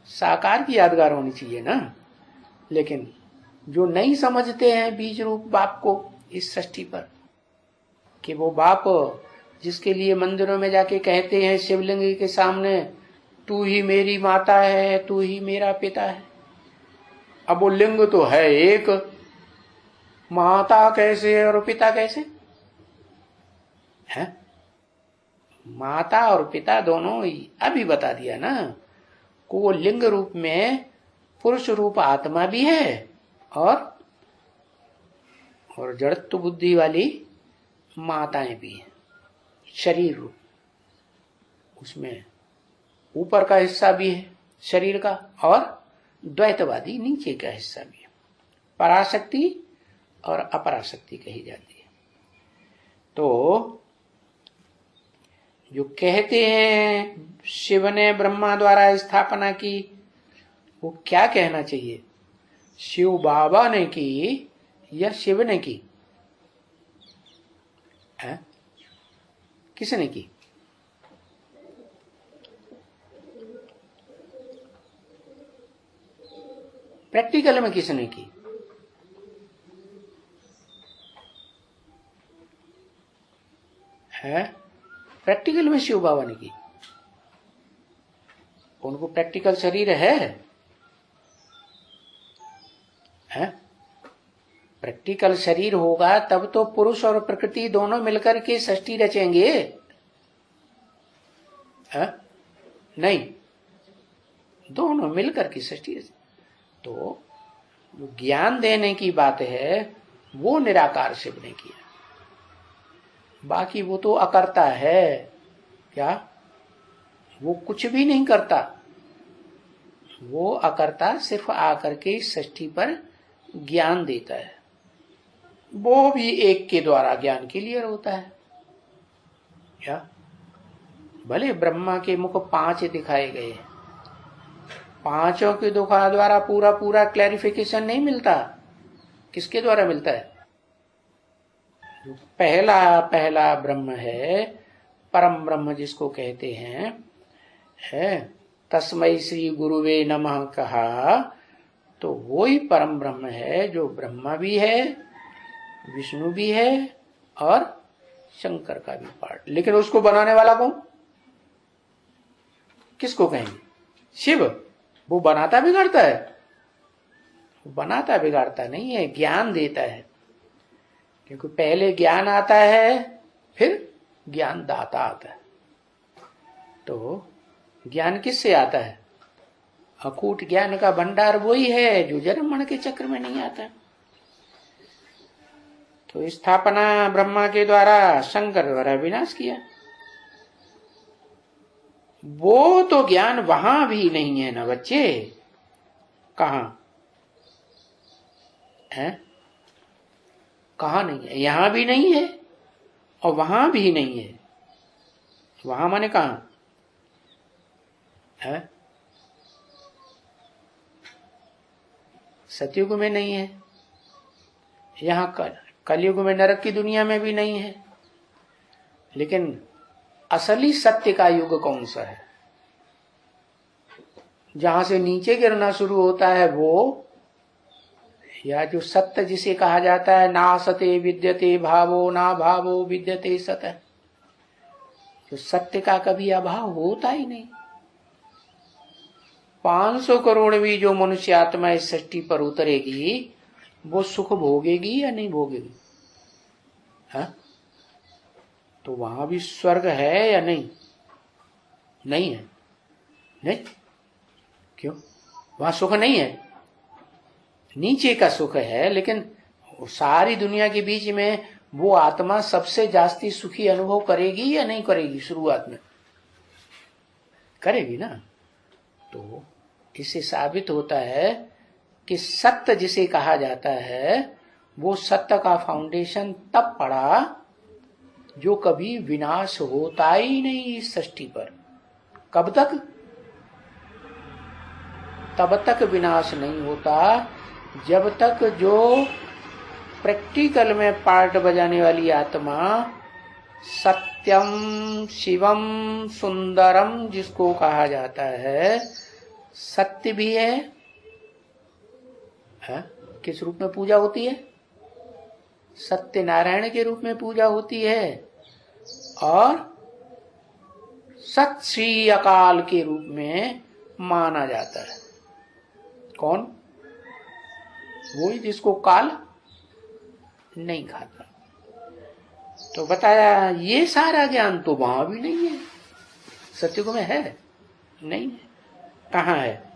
Speaker 1: साकार की यादगार होनी चाहिए ना। लेकिन जो नहीं समझते हैं बीज रूप बाप को इस सृष्टि पर, कि वो बाप जिसके लिए मंदिरों में जाके कहते हैं शिवलिंग के सामने, तू ही मेरी माता है, तू ही मेरा पिता है। अब वो लिंग तो है एक, माता कैसे और पिता कैसे? है माता और पिता दोनों ही अभी बता दिया ना। को वो लिंग रूप में पुरुष रूप आत्मा भी है और जड़त्व बुद्धि वाली माताएं भी हैं। शरीर रूप उसमें ऊपर का हिस्सा भी है शरीर का और द्वैतवादी नीचे का हिस्सा भी है। पराशक्ति और अपराशक्ति कही जाती है। तो जो कहते हैं शिव ने ब्रह्मा द्वारा स्थापना की, वो क्या कहना चाहिए? शिव बाबा ने की या शिव ने की? है किसने की? प्रैक्टिकल में किसने की? है प्रैक्टिकल में शिव बाबा ने की। उनको प्रैक्टिकल शरीर है प्रैक्टिकल शरीर होगा तब तो पुरुष और प्रकृति दोनों मिलकर के सृष्टि रचेंगे। नहीं, दोनों मिलकर की सृष्टि रचेंगे। तो ज्ञान देने की बात है वो निराकार शिव ने किया। बाकी वो तो अकर्ता है। क्या? वो कुछ भी नहीं करता। वो अकर्ता सिर्फ आकर के सृष्टि पर ज्ञान देता है। वो भी एक के द्वारा ज्ञान क्लियर होता है। क्या? भले ब्रह्मा के मुख 5 दिखाए गए, 5 के द्वारा पूरा पूरा क्लैरिफिकेशन नहीं मिलता। किसके द्वारा मिलता है? जो पहला पहला ब्रह्म है, परम ब्रह्म जिसको कहते हैं, है तस्मै श्री गुरुवे नमः कहा, तो वो ही परम ब्रह्म है जो ब्रह्मा भी है, विष्णु भी है और शंकर का भी पार्ट। लेकिन उसको बनाने वाला कौन? किसको कहेंगे? शिव। वो बनाता बिगाड़ता है? वो बनाता बिगाड़ता नहीं है, ज्ञान देता है। क्योंकि पहले ज्ञान आता है फिर ज्ञान दाता आता है। तो ज्ञान किससे आता है? अकूट ज्ञान का भंडार वही है जो जन्म मरण के चक्र में नहीं आता। तो स्थापना ब्रह्मा के द्वारा, शंकर द्वारा विनाश किया। वो तो ज्ञान वहां भी नहीं है ना बच्चे। कहां है? कहां नहीं है? यहां भी नहीं है और वहां भी नहीं है। वहां माने कहां है? सतयुग में नहीं है, यहाँ कलयुग में नरक की दुनिया में भी नहीं है। लेकिन असली सत्य का युग कौन सा है? जहां से नीचे गिरना शुरू होता है वो, या जो सत्य जिसे कहा जाता है ना सते विद्यते भावो ना भावो विद्यते सत, जो सत्य का कभी अभाव होता ही नहीं। 500 करोड़ भी जो मनुष्य आत्मा इस सृष्टि पर उतरेगी वो सुख भोगेगी या नहीं भोगेगी? हाँ? तो वहां भी स्वर्ग है या नहीं? नहीं है। नहीं, क्यों? वहां सुख नहीं है, नीचे का सुख है। लेकिन सारी दुनिया के बीच में वो आत्मा सबसे जास्ती सुखी अनुभव करेगी या नहीं करेगी? शुरुआत में करेगी ना। तो इससे साबित होता है कि सत्य जिसे कहा जाता है वो सत्य का फाउंडेशन तब पड़ा जो कभी विनाश होता ही नहीं इस सृष्टि पर। कब तक? तब तक विनाश नहीं होता जब तक जो प्रैक्टिकल में पार्ट बजाने वाली आत्मा सत्यम शिवम सुंदरम जिसको कहा जाता है, सत्य भी है, किस रूप में पूजा होती है? सत्य नारायण के रूप में पूजा होती है, और सत श्री अकाल के रूप में माना जाता है। कौन? वही जिसको काल नहीं खाता। तो बताया ये सारा ज्ञान तो वहां भी नहीं है, सत्युग में है नहीं है। कहाँ है?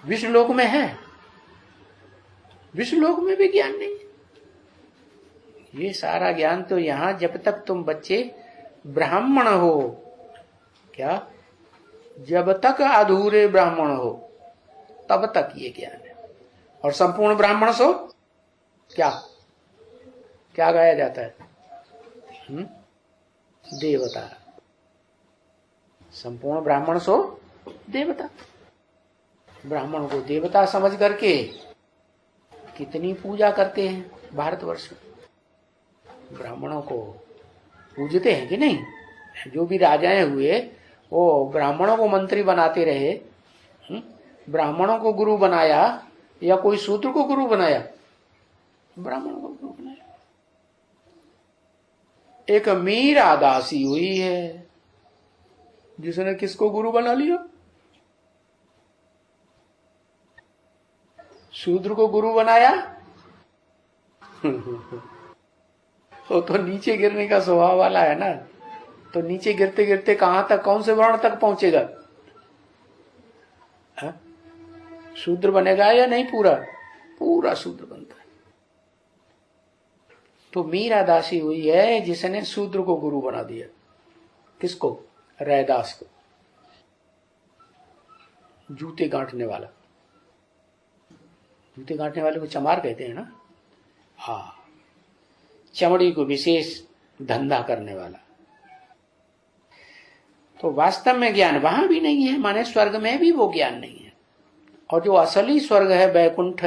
Speaker 1: विष्णुलोक में है, विष्णुलोक में भी ज्ञान नहीं है। ये सारा ज्ञान तो यहां जब तक तुम बच्चे ब्राह्मण हो, क्या जब तक अधूरे ब्राह्मण हो तब तक ये ज्ञान है। और संपूर्ण ब्राह्मण सो क्या क्या गाया जाता है? देवता। संपूर्ण ब्राह्मण सो देवता। ब्राह्मण को देवता समझ करके कितनी पूजा करते हैं भारतवर्ष में। ब्राह्मणों को पूजते हैं कि नहीं? जो भी राजाएं हुए वो ब्राह्मणों को मंत्री बनाते रहे। ब्राह्मणों को गुरु बनाया या कोई शूद्र को गुरु बनाया? ब्राह्मणों को गुरु बनाया। एक मीरा दासी हुई है जिसने किसको गुरु बना लिया? शूद्र को गुरु बनाया। वो तो नीचे गिरने का स्वभाव वाला है ना, तो नीचे गिरते गिरते कहां तक, कौन से वर्ण तक पहुंचेगा? शूद्र बनेगा या नहीं? पूरा पूरा शूद्र बनता है। तो मीरा दासी हुई है जिसने शूद्र को गुरु बना दिया। किसको? रैदास को, जूते गांठने वाला। जूते गांठने वाले को चमार कहते हैं ना। हाँ, चमड़ी को विशेष धंधा करने वाला। तो वास्तव में ज्ञान वहां भी नहीं है, माने स्वर्ग में भी वो ज्ञान नहीं है। और जो असली स्वर्ग है वैकुंठ,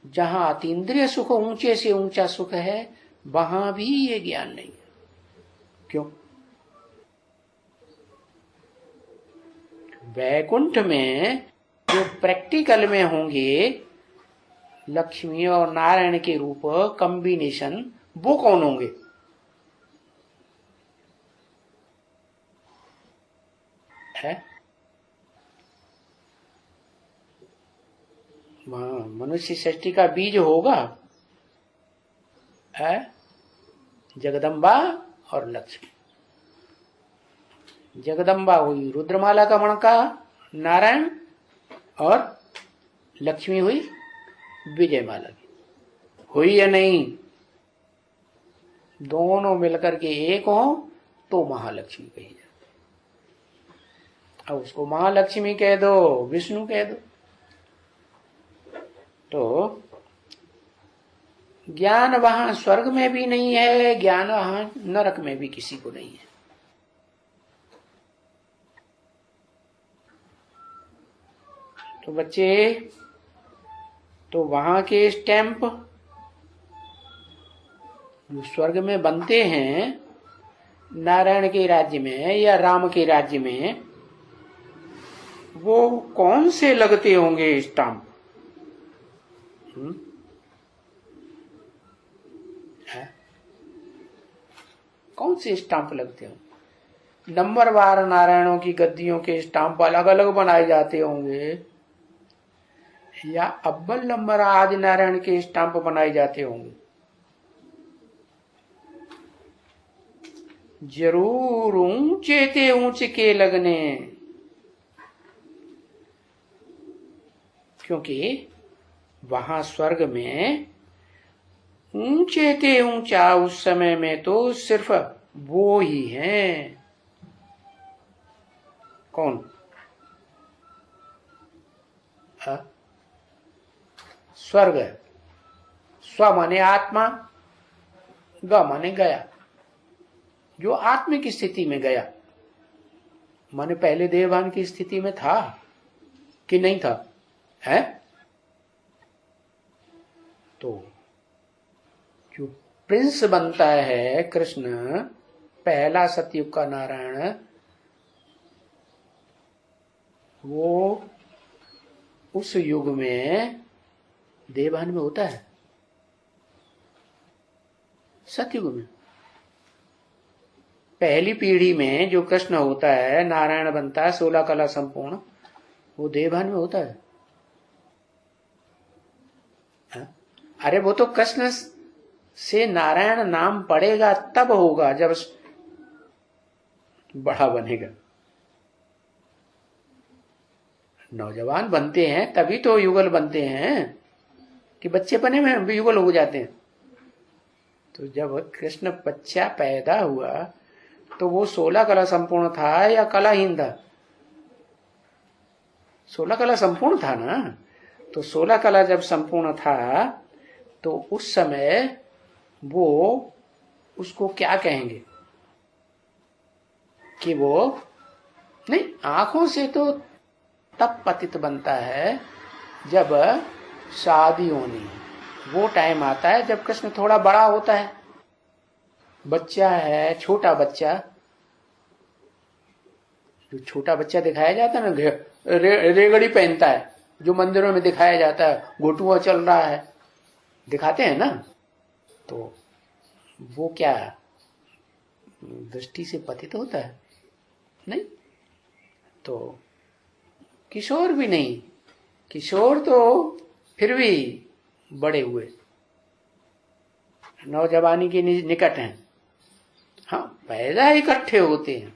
Speaker 1: जहां अतीन्द्रिय सुख ऊंचे से ऊंचा सुख है, वहां भी ये ज्ञान नहीं है। क्यों? वैकुंठ में जो प्रैक्टिकल में होंगे लक्ष्मी और नारायण के रूप कॉम्बिनेशन, वो कौन होंगे? है मनुष्य सृष्टि का बीज होगा है जगदम्बा और लक्ष्मी। जगदम्बा हुई रुद्रमाला का मणका नारायण, और लक्ष्मी हुई विजयमाला की। हुई या नहीं? दोनों मिलकर के एक हो तो महालक्ष्मी कही जाती। अब उसको महालक्ष्मी कह दो, विष्णु कह दो। तो ज्ञान वहां स्वर्ग में भी नहीं है, ज्ञान वहां नरक में भी किसी को नहीं है। तो बच्चे, तो वहां के स्टैंप जो स्वर्ग में बनते हैं नारायण के राज्य में या राम के राज्य में, वो कौन से लगते होंगे स्टाम्प? कौन से स्टाम्प लगते होंगे? नंबरवार नारायणों की गद्दियों के स्टाम्प अलग अलग बनाए जाते होंगे, या अव्वल नंबर आदि नारायण के स्टाम्प बनाए जाते होंगे? जरूर ऊंचे ते ऊंचे के लगने, क्योंकि वहां स्वर्ग में ऊंचे ते ऊंचा उस समय में तो सिर्फ वो ही हैं। कौन? स्वर्ग। स्व माने आत्मा, ग माने गया, जो आत्मिक स्थिति में गया। माने पहले देवभान की स्थिति में था कि नहीं था? है? तो जो प्रिंस बनता है कृष्ण, पहला सतयुग का नारायण, वो उस युग में देवभान में होता है। सतयुग में पहली पीढ़ी में जो कृष्ण होता है, नारायण बनता है, 16 कला संपूर्ण, वो देवभान में होता है। अरे वो तो कृष्ण से नारायण नाम पड़ेगा तब होगा जब बड़ा बनेगा। नौजवान बनते हैं तभी तो युगल बनते हैं, कि बच्चे बने में युगल हो जाते हैं। तो जब कृष्ण बच्चा पैदा हुआ तो वो 16 कला संपूर्ण था या कलाहीन था? 16 कला संपूर्ण था ना। तो 16 कला जब संपूर्ण था तो उस समय वो उसको क्या कहेंगे कि वो नहीं, आंखों से तो तब पतित बनता है जब शादी होनी है। वो टाइम आता है जब कृष्ण थोड़ा बड़ा होता है। बच्चा है, छोटा बच्चा, जो छोटा बच्चा दिखाया जाता है ना, रेगड़ी पहनता है, जो मंदिरों में दिखाया जाता है, घोटुआ चल रहा है, दिखाते हैं ना, तो वो क्या दृष्टि से पतित होता है? नहीं। तो किशोर भी नहीं, किशोर तो फिर भी बड़े हुए, नौजवानी के निकट हैं। हाँ, पैदा इकट्ठे होते हैं,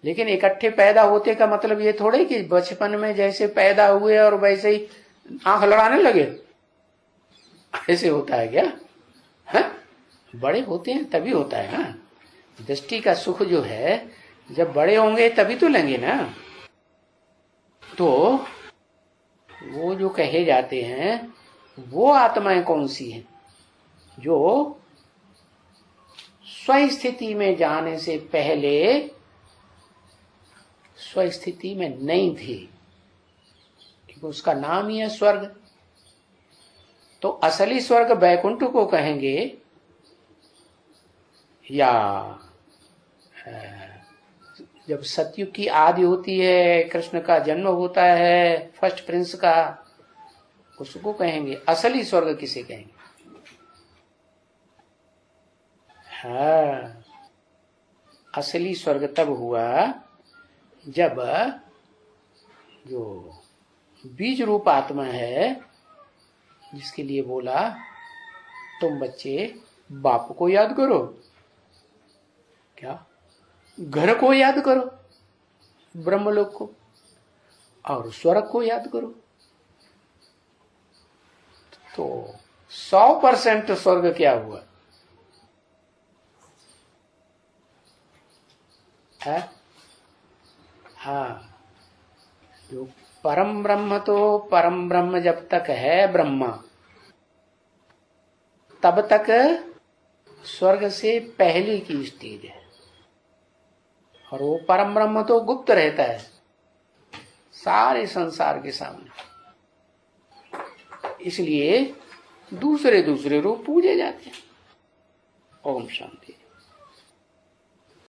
Speaker 1: लेकिन इकट्ठे पैदा होते का मतलब ये थोड़े कि बचपन में जैसे पैदा हुए और वैसे ही आंख लड़ाने लगे, ऐसे होता है क्या? है? बड़े होते हैं तभी होता है ना। दृष्टि का सुख जो है, जब बड़े होंगे तभी तो लेंगे ना। तो वो जो कहे जाते हैं वो आत्माएं कौन सी हैं? जो स्वस्थिति में जाने से पहले स्वस्थिति में नहीं थी, क्योंकि उसका नाम ही है स्वर्ग। तो असली स्वर्ग बैकुंठ को कहेंगे, या जब सतयुग की आदि होती है, कृष्ण का जन्म होता है, फर्स्ट प्रिंस का, उसको कहेंगे। असली स्वर्ग किसे कहेंगे? हाँ, असली स्वर्ग तब हुआ जब जो बीज रूप आत्मा है, जिसके लिए बोला तुम बच्चे बाप को याद करो, क्या घर को याद करो, ब्रह्मलोक को, और स्वर्ग को याद करो। तो 100% स्वर्ग क्या हुआ है? हाँ, जो परम ब्रह्म, तो परम ब्रह्म जब तक है ब्रह्मा, तब तक स्वर्ग से पहले की स्टेज है। और वो परम ब्रह्म तो गुप्त रहता है, सारे संसार के सामने। इसलिए दूसरे दूसरे रूप पूजे जाते हैं। ओम शांति।